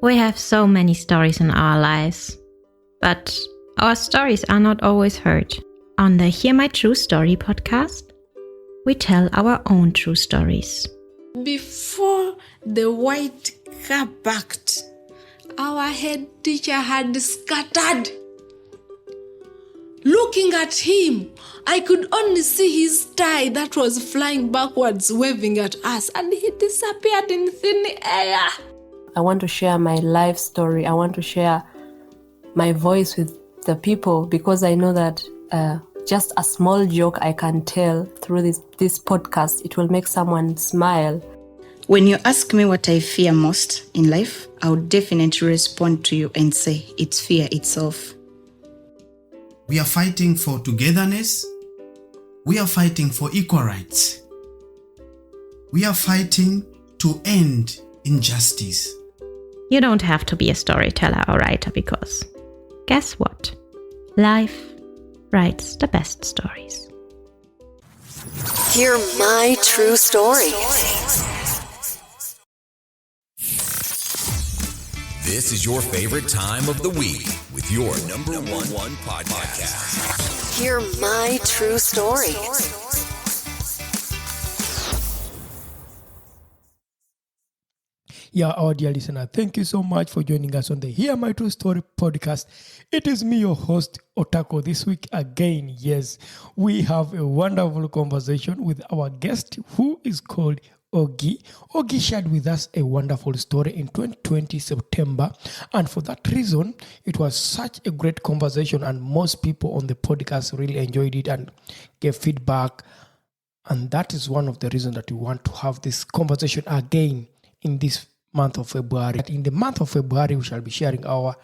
We have so many stories in our lives, but our stories are not always heard. On the Hear My True Story podcast, we tell our own true stories. Before the white car backed, our head teacher had scattered. Looking at him, I could only see his tie that was flying backwards, waving at us, and he disappeared in thin air. I want to share my life story. I want to share my voice with the people because I know that just a small joke I can tell through this podcast, it will make someone smile. When you ask me what I fear most in life, I would definitely respond to you and say it's fear itself. We are fighting for togetherness. We are fighting for equal rights. We are fighting to end injustice. You don't have to be a storyteller or writer because, guess what? Life writes the best stories. Hear my true story. This is your favorite time of the week with your number one podcast. Hear my true story. Yeah, our dear listener, thank you so much for joining us on the Hear My True Story podcast. It is me, your host, Otako. This week again, yes, we have a wonderful conversation with our guest who is called Oggie. Oggie shared with us a wonderful story in 2020 September, and for that reason, it was such a great conversation, and most people on the podcast really enjoyed it and gave feedback, and that is one of the reasons that we want to have this conversation again in this month of February. In the month of February, we shall be sharing our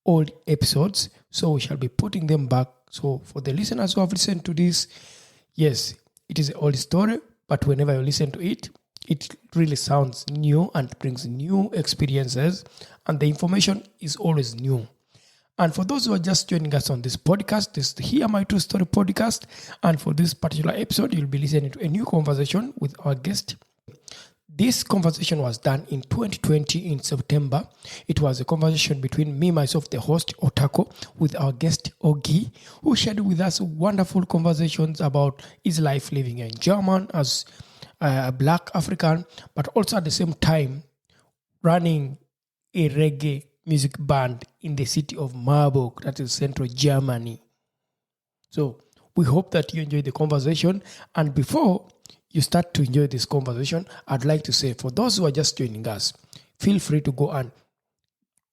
old episodes, so we shall be putting them back. So for the listeners who have listened to this, yes, it is an old story, but whenever you listen to it, it really sounds new and brings new experiences, and the information is always new. And for those who are just joining us on this podcast, this is the Hear My True Story podcast, and for this particular episode, you'll be listening to a new conversation with our guest. This conversation was done in 2020 in September. It was a conversation between me, myself, the host, Otako, with our guest, Oggie, who shared with us wonderful conversations about his life living in Germany as a Black African, but also at the same time running a reggae music band in the city of Marburg, that is central Germany. So we hope that you enjoy the conversation. And before you start to enjoy this conversation, I'd like to say, for those who are just joining us, feel free to go and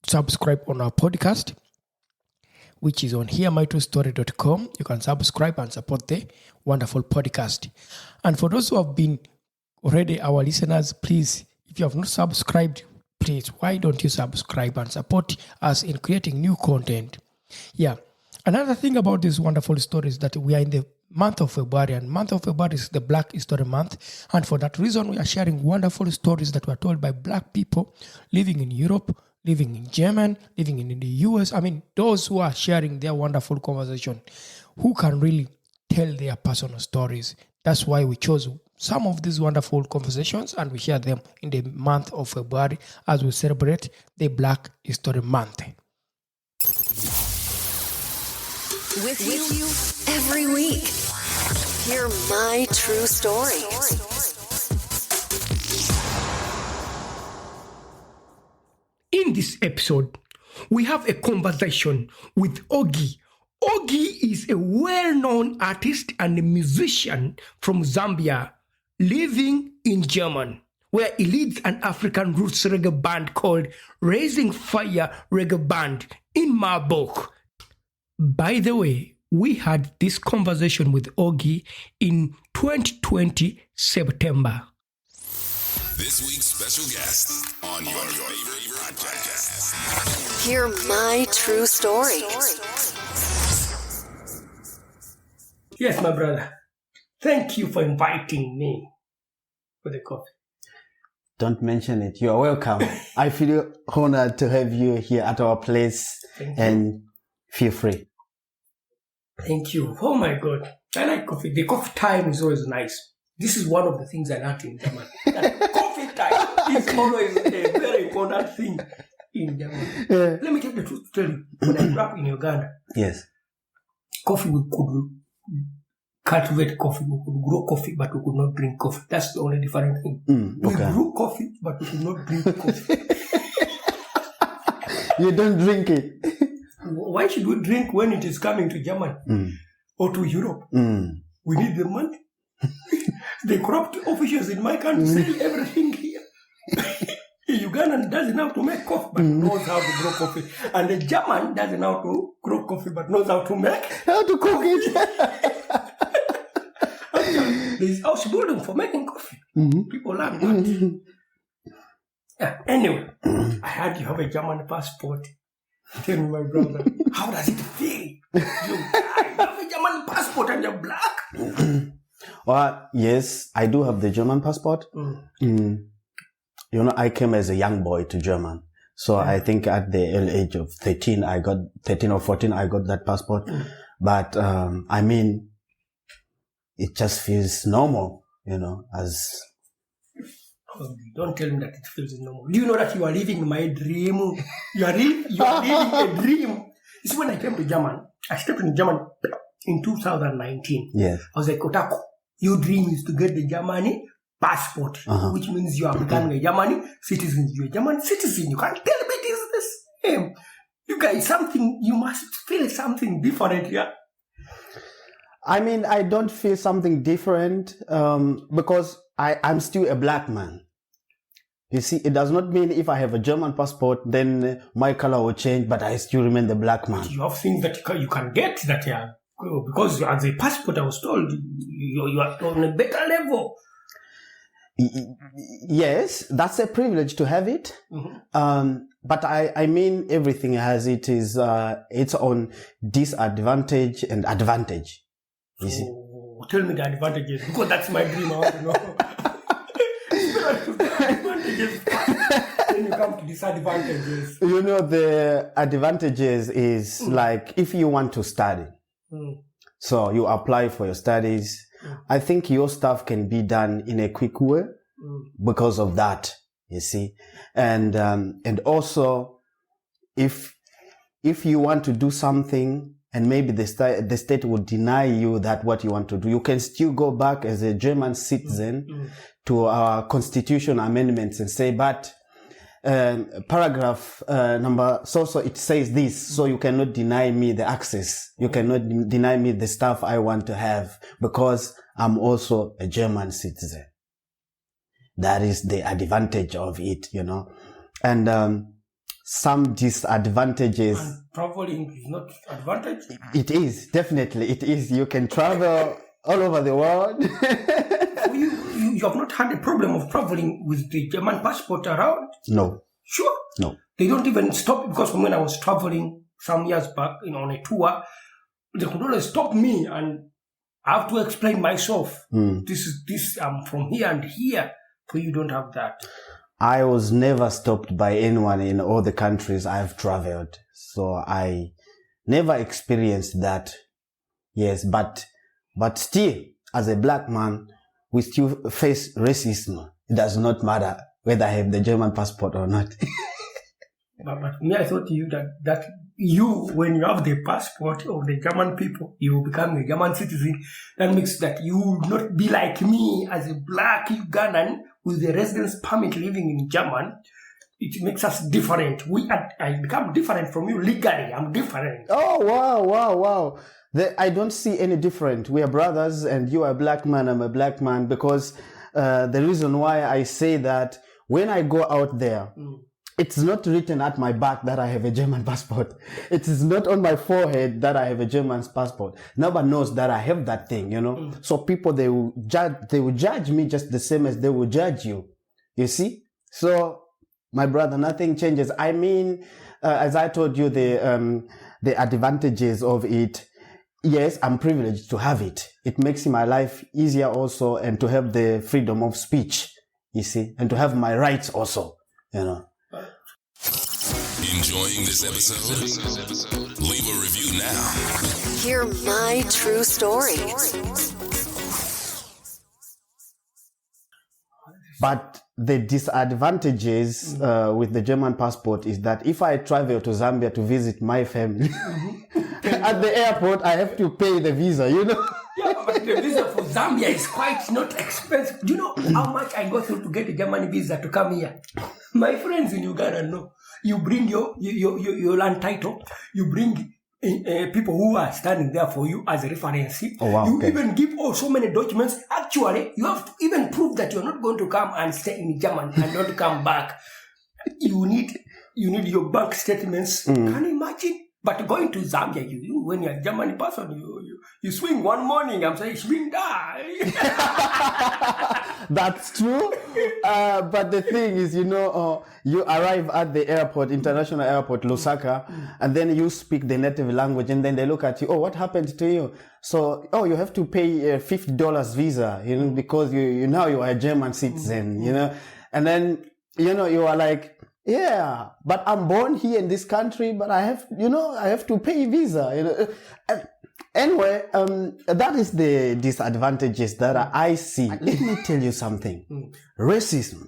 subscribe on our podcast, which is on hearmytruestory.com. You can subscribe and support the wonderful podcast. And for those who have been already our listeners, please, if you have not subscribed, please, why don't you subscribe and support us in creating new content? Yeah. Another thing about this wonderful story is that we are in the month of February, and month of February is the Black History Month, and for that reason we are sharing wonderful stories that were told by Black people living in Europe, living in Germany, living in the US. I mean, those who are sharing their wonderful conversation, who can really tell their personal stories. That's why we chose some of these wonderful conversations and we share them in the month of February as we celebrate the Black History Month. With you every week. Hear my true story. In this episode, we have a conversation with Oggie. Oggie is a well-known artist and a musician from Zambia, living in Germany, where he leads an African roots reggae band called Rising Fire Reggae Band in Marburg. By the way, we had this conversation with Oggie in 2020 September. This week's special guest on your favorite podcast. Hear my true story. Yes, my brother. Thank you for inviting me for the coffee. Don't mention it. You are welcome. I feel honored to have you here at our place. And feel free. Thank you. Oh my God. I like coffee. The coffee time is always nice. This is one of the things I learned in Germany. Coffee time is always a very important thing. in Germany. Let me tell you the truth. Tell you, when I grew up in Uganda, Yes. coffee we could cultivate coffee, we could grow coffee, but we could not drink coffee. That's the only different thing. We grew coffee, but we could not drink coffee. You don't drink it. Why should we drink when it is coming to Germany or to Europe? We need the money. The corrupt officials in my country sell everything here. Ugandan doesn't know how to make coffee, but knows how to grow coffee. And the German doesn't know how to grow coffee, but knows how to make. How to cook it. There's house building for making coffee. People learn that. Yeah, anyway, I heard you have a German passport. Tell me, my brother, how does it feel? You have a German passport and you're black? Well, yes, I do have the German passport. You know, I came as a young boy to German. So I think at the early age of 13 or 14, I got that passport. But, I mean, it just feels normal, you know, as... Don't tell me that it feels normal. Do you know that you are living my dream? You are living a dream. This is when I came to German. I stepped in German in 2019. Yes. I was like, Otako, your dream is to get the Germany passport, which means you are becoming a German citizen. You're a German citizen. You can't tell me this is the same. You guys, you must feel something different here. I mean, I don't feel something different because I'm still a black man. You see, it does not mean if I have a German passport, then my color will change, but I still remain the black man. You have things that you can get that because as a passport, I was told you are on a better level. Yes, that's a privilege to have it. But I mean, everything has its own disadvantage and advantage. You see? Tell me the advantages, because that's my dream. I want to know. Then you come to disadvantages. You know, the advantages is like if you want to study. So you apply for your studies. I think your stuff can be done in a quick way because of that, you see. And also if you want to do something and maybe the state will deny you that what you want to do, you can still go back as a German citizen to our constitution amendments and say, but paragraph number so it says this, so you cannot deny me the access. You cannot deny me the stuff I want to have because I'm also a German citizen. That is the advantage of it, you know. And some disadvantages. And traveling is not advantage? It is, definitely. It is. You can travel all over the world. You have not had a problem of traveling with the German passport around? No. Sure? No. They don't even stop, because when I was traveling some years back, on a tour, they could always stop me and I have to explain myself. This, I'm from here and here. So you don't have that. I was never stopped by anyone in all the countries I've traveled. So I never experienced that. Yes, but still, as a black man, we still face racism. It does not matter whether I have the German passport or not. but me, I thought that you, when you have the passport of the German people, you will become a German citizen. That makes that you will not be like me as a black Ugandan with the residence permit living in German. It makes us different. I become different from you legally. I'm different. Oh, wow. I don't see any different. We are brothers and you are a black man, I'm a black man, because the reason why I say that, when I go out there, it's not written at my back that I have a German passport. It is not on my forehead that I have a German passport. Nobody knows that I have that thing, you know. So people, they will judge me just the same as they will judge you. You see? So, my brother, nothing changes. I mean, as I told you, the advantages of it. Yes, I'm privileged to have it. It makes my life easier also, and to have the freedom of speech, you see, and to have my rights also, you know. Enjoying this episode? Leave a review now. Hear my true story. But the disadvantages with the German passport is that if I travel to Zambia to visit my family, at the airport, I have to pay the visa, you know? Yeah, but the visa for Zambia is quite not expensive. Do you know how much I go through to get a German visa to come here? My friends in Uganda know. You bring your land title, you bring people who are standing there for you as a reference. Oh, wow, you okay. even give so many documents. Actually, you have to even prove that you're not going to come and stay in Germany and not come back. You need your bank statements. Can you imagine? But going to Zambia, you when you're a German person, you swing one morning. I'm saying swing die. That's true. But the thing is, you know, you arrive at the airport, international airport, Lusaka, and then you speak the native language, and then they look at you. Oh, what happened to you? So, you have to pay $50 visa, you know, because you now you are a German citizen, you know, and then you are like, yeah, but I'm born here in this country, but I have to pay visa, you know. Anyway, that is the disadvantages that I see. Let me tell you something. Racism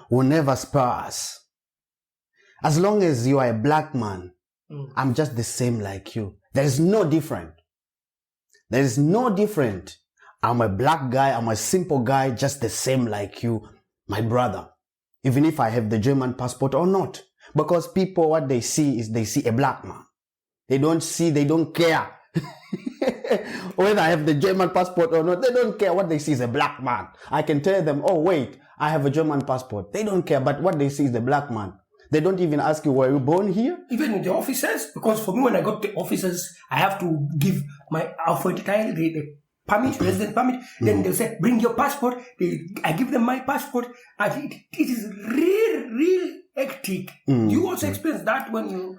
will never spare us. As long as you are a black man, I'm just the same like you. There is no different. There is no different. I'm a black guy. I'm a simple guy, just the same like you, my brother. Even if I have the German passport or not. Because people, what they see is they see a black man. They don't care whether I have the German passport or not. They don't care. What they see is a black man. I can tell them, oh wait, I have a German passport. They don't care, but what they see is the black man. They don't even ask you, were you born here? Even in the offices, because for me when I got to offices, I have to give my the permit, resident permit. Then they'll say, bring your passport. I give them my passport. It is real hectic. You also experience that when you...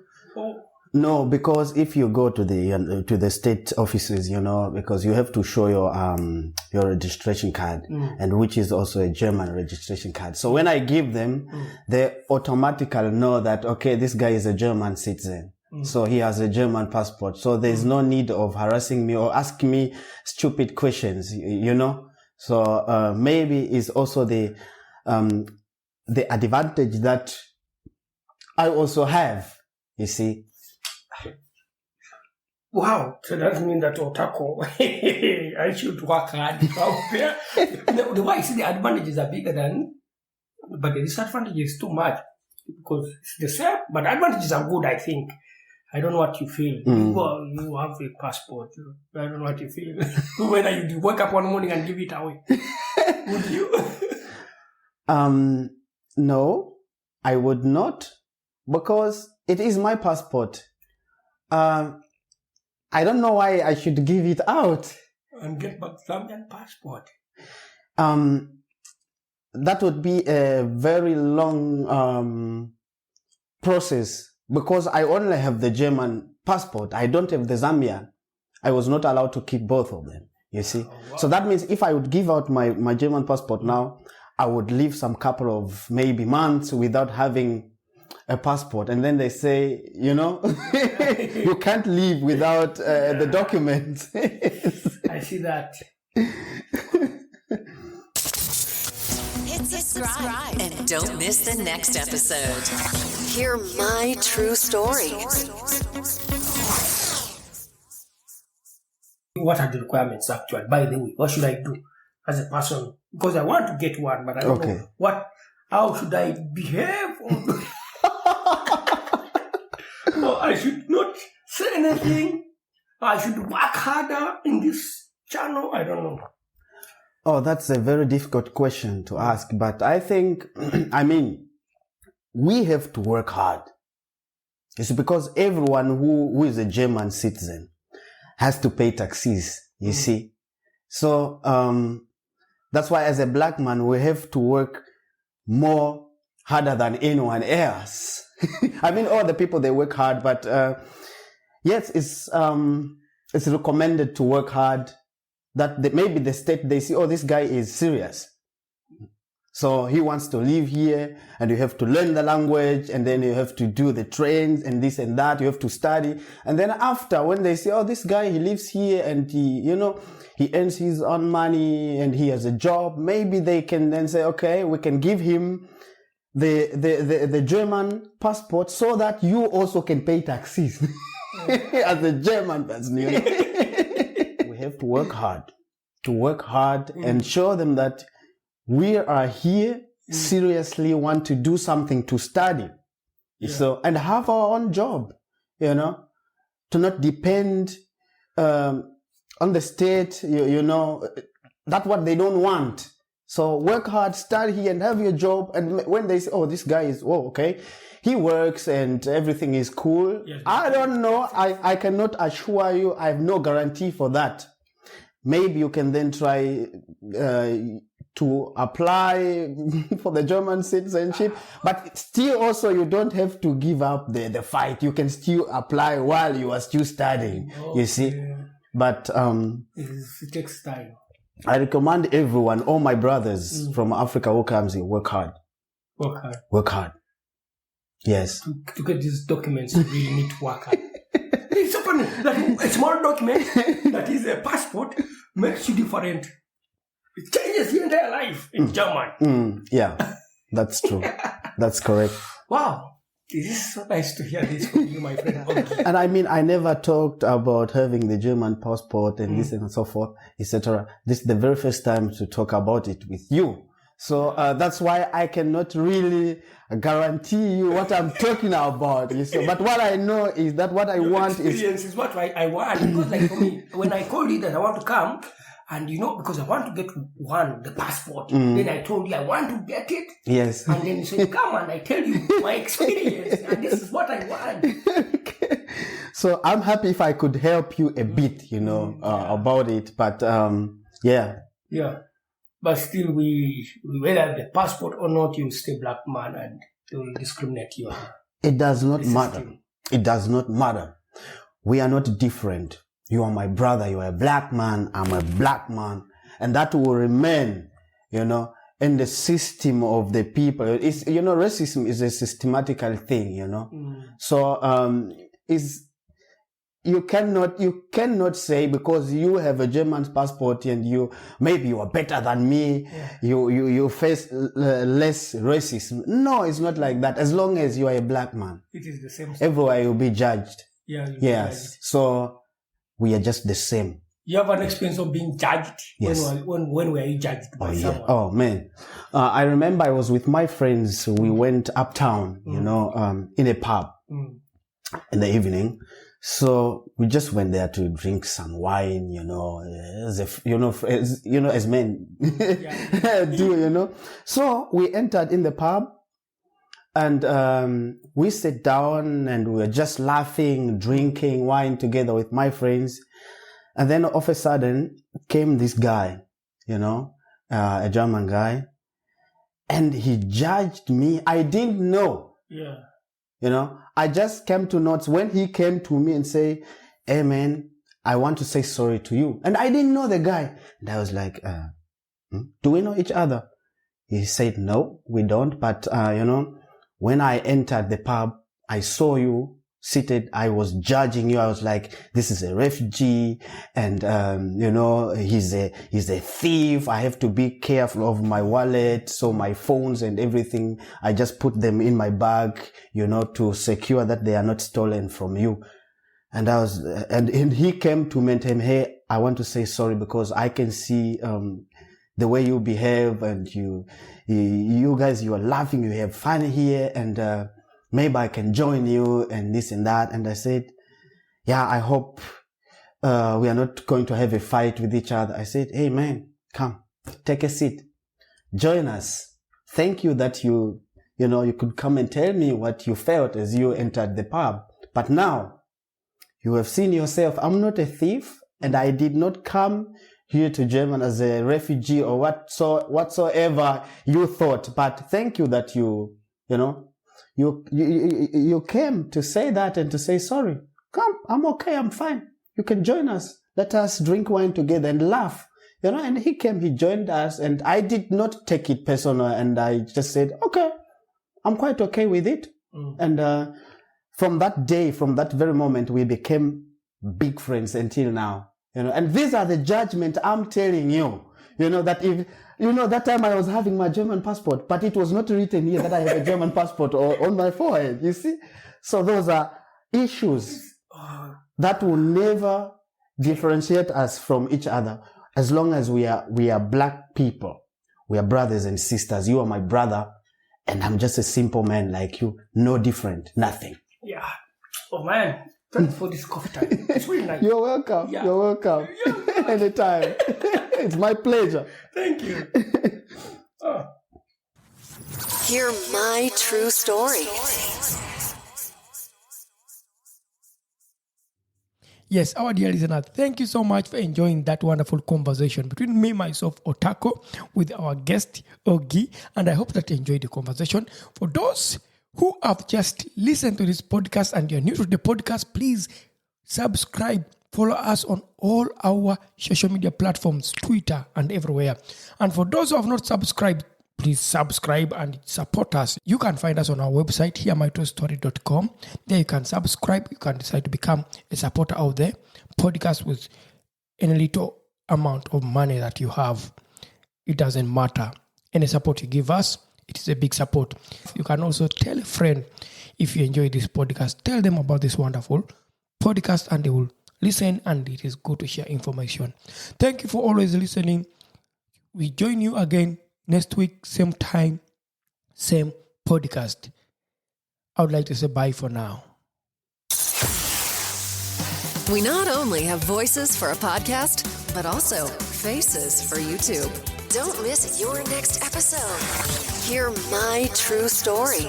No, because if you go to the state offices, you know, because you have to show your registration card, and which is also a German registration card. So when I give them, they automatically know that, okay, this guy is a German citizen. So he has a German passport. So there's no need of harassing me or asking me stupid questions, you know. So maybe it's also the advantage that I also have, you see. Wow, so that means that Otako, I should work hard out there. The way I see the advantages are bigger than, but the disadvantage is too much because it's the same, but the advantages are good, I think. I don't know what you feel. You have a passport. I don't know what you feel. Whether you wake up one morning and give it away. Would you? No, I would not, because it is my passport. I don't know why I should give it out. And get back Zambian passport. That would be a very long process, because I only have the German passport. I don't have the Zambian. I was not allowed to keep both of them, you see. Oh, wow. So that means if I would give out my German passport now, I would live some couple of maybe months without having a passport, and then they say, you know, you can't leave without the documents. I see that. Hit subscribe and don't miss the next episode. Hear my true story. What are the requirements actually? By the way, what should I do as a person? Because I want to get one, but I don't know how should I behave? No, I should not say anything. I should work harder in this channel. I don't know. Oh, that's a very difficult question to ask. But I think, we have to work hard. It's because everyone who is a German citizen has to pay taxes, you see. So that's why as a black man, we have to work more harder than anyone else. All the people, they work hard, but yes, it's recommended to work hard. That maybe the state, they see, oh, this guy is serious. So he wants to live here, and you have to learn the language, and then you have to do the trains and this and that. You have to study. And then after, when they say, oh, this guy, he lives here and he earns his own money and he has a job, maybe they can then say, okay, we can give him the German passport so that you also can pay taxes as a German person. We have to work hard and show them that we are here, seriously want to do something, to study. So, and have our own job, to not depend on the state, that's what they don't want. So work hard, study, and have your job. And when they say, oh, this guy is, okay, he works and everything is cool. Yes, I don't know. I cannot assure you. I have no guarantee for that. Maybe you can then try to apply for the German citizenship, but still also you don't have to give up the fight. You can still apply while you are still studying, you see. But it takes time. I recommend everyone, all my brothers from Africa who comes here, work hard. Work hard. Yes. To get these documents, you really need to work hard. It's so funny that a small document that is a passport makes you different. It changes your entire life in German. Yeah, that's true. That's correct. Wow. This is so nice to hear this from you, my friend Oggie. And I mean, I never talked about having the German passport and this and so forth, etc. This is the very first time to talk about it with you. So that's why I cannot really guarantee you what I'm talking about. But what I know is that what I want is what I want. Because like for me, when I called you that I want to come, and because I want to get the passport. Then I told you I want to get it. Yes. And then you said, come and I tell you my experience. And this is what I want. Okay. So I'm happy if I could help you a bit, about it. But yeah. Yeah. But still, whether the passport or not, you stay black man and they will discriminate you. It does not matter. It does not matter. We are not different. You are my brother. You are a black man. I'm a black man. And that will remain, in the system of the people. It's, racism is a systematical thing, So, you cannot say because you have a German passport and maybe you are better than me, you face less racism. No, it's not like that. As long as you are a black man, it is the same. Everywhere you'll be judged. Yeah. Yes. So we are just the same. You have an experience of being judged? Yes. When were you judged by someone? Oh, man. I remember I was with my friends. We went uptown, in a pub in the evening. So we just went there to drink some wine, as men do, So we entered in the pub and we sat down and we were just laughing, drinking wine together with my friends. And then all of a sudden came this guy, a German guy, and he judged me. I didn't know. Yeah. I just came to notice when he came to me and say, hey man, I want to say sorry to you. And I didn't know the guy. And I was like, do we know each other? He said, no, we don't. But, when I entered the pub, I saw you seated. I was judging you. I was like, this is a refugee and, he's a thief. I have to be careful of my wallet. So my phones and everything, I just put them in my bag, to secure that they are not stolen from you. And and he came to me and told me, hey, I want to say sorry because I can see, the way you behave and you guys, you are laughing, you have fun here and, maybe I can join you and this and that. And I said, yeah, I hope we are not going to have a fight with each other. I said, hey man, come, take a seat. Join us. Thank you that you could come and tell me what you felt as you entered the pub. But now you have seen yourself. I'm not a thief and I did not come here to Germany as a refugee or whatsoever you thought. But thank you that you came to say that and to say sorry. Come, I'm okay, I'm fine. You can join us. Let us drink wine together and laugh, and he came, he joined us, and I did not take it personal, and I just said, okay, I'm quite okay with it. And from that day, from that very moment, we became big friends until now. And these are the judgment I'm telling you. That if that time I was having my German passport, but it was not written here that I have a German passport or on my forehead. You see, so those are issues that will never differentiate us from each other. As long as we are black people, we are brothers and sisters. You are my brother, and I'm just a simple man like you. No different, nothing. Yeah. Oh man. Thanks for this coffee time. It's really nice. You're welcome. Yeah. You're welcome. Anytime. It's my pleasure. Thank you. Hear my true story. Yes, our dear listener, thank you so much for enjoying that wonderful conversation between me, myself, Otako, with our guest, Oggie, and I hope that you enjoyed the conversation. For those who have just listened to this podcast and you're new to the podcast, please subscribe, follow us on all our social media platforms, Twitter and everywhere. And for those who have not subscribed, please subscribe and support us. You can find us on our website, hearmytruestory.com. There you can subscribe. You can decide to become a supporter out there. Podcast with any little amount of money that you have. It doesn't matter. Any support you give us, it is a big support. You can also tell a friend if you enjoy this podcast. Tell them about this wonderful podcast and they will listen, and it is good to share information. Thank you for always listening. We join you again next week, same time, same podcast. I would like to say bye for now. We not only have voices for a podcast, but also faces for YouTube. Don't miss your next episode. Hear my true story.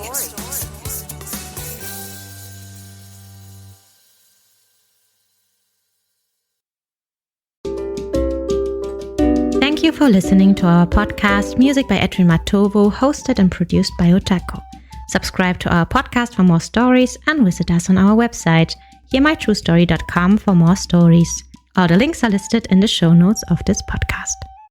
Thank you for listening to our podcast, Music by Edwin Matovo, hosted and produced by Otako. Subscribe to our podcast for more stories and visit us on our website, hearmytruestory.com, for more stories. All the links are listed in the show notes of this podcast.